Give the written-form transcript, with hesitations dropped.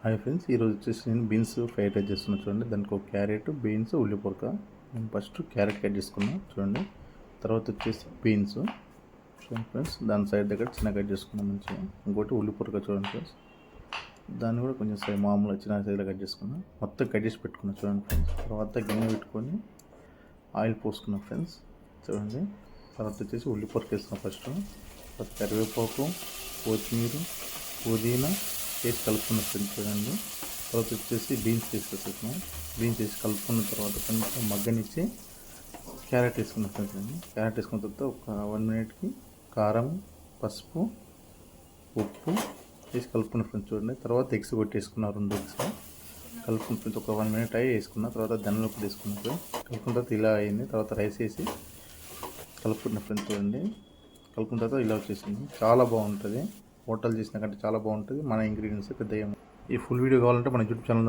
Hi friends, ఈరోజు వచ్చేసి నేను బీన్స్ ఫ్రైడ్ రైస్ చేస్తున్నాను. చూడండి, దానికి ఒక క్యారెట్, బీన్స్, ఉల్లిపొరక. నేను ఫస్ట్ క్యారెట్ కట్ చేసుకున్నాను చూడండి. తర్వాత వచ్చేసి బీన్స్ చూడండి ఫ్రెండ్స్, దాని సైడ్ దగ్గర చిన్న కట్ చేసుకున్నాను మంచిగా. ఇంకోటి ఉల్లిపొరక చూడండి ఫ్రెండ్స్, దాన్ని కూడా కొంచెం మామూలుగా చిన్న సైజులో కట్ చేసుకున్నాను. మొత్తం కట్ చేసి పెట్టుకున్నాను చూడండి ఫ్రెండ్స్. తర్వాత గిన్నె పెట్టుకొని ఆయిల్ పోసుకున్నాను ఫ్రెండ్స్ చూడండి. తర్వాత వచ్చేసి ఉల్లిపొరక వేస్తున్నాను ఫస్ట్. తర్వాత కరివేపాకు, కొత్తిమీర, పుదీనా వేసి కలుపుకున్న ఫ్రెండ్స్ చూడండి. తర్వాత వచ్చేసి బీన్స్ వేసేసుకున్నాం. బీన్స్ వేసి కలుపుకున్న తర్వాత కొంచెం మగ్గనిచ్చి క్యారెట్ వేసుకున్న ఫ్రెండ్స్ అండి. క్యారెట్ వేసుకున్న తర్వాత ఒక 1 మినిట్కి కారం, పసుపు, ఉప్పు వేసి కలుపుకున్న ఫ్రెండ్స్ చూడండి. తర్వాత ఎగ్స్ కొట్టేసుకున్న 2 ఎగ్స్ కలుపుకున్న ఫ్రెండ్స్. ఒక 1 మినిట్ అయ్యి వేసుకున్న తర్వాత ధనియాల పొడి వేసుకున్న ఫ్రెండ్స్. కలుపుకున్న తర్వాత ఇలా అయింది. తర్వాత రైస్ వేసి కలుపుకున్న ఫ్రెండ్స్ చూడండి. కలుపుకున్న తర్వాత ఇలా వచ్చేసింది. చాలా బాగుంటుంది. హోటల్ చేసిన కంటే చాలా బాగుంటుంది. మన ఇంగ్రీడియంట్స్ పెద్ద. ఈ ఫుల్ వీడియో కావాలంటే మన యూట్యూబ్ ఛానల్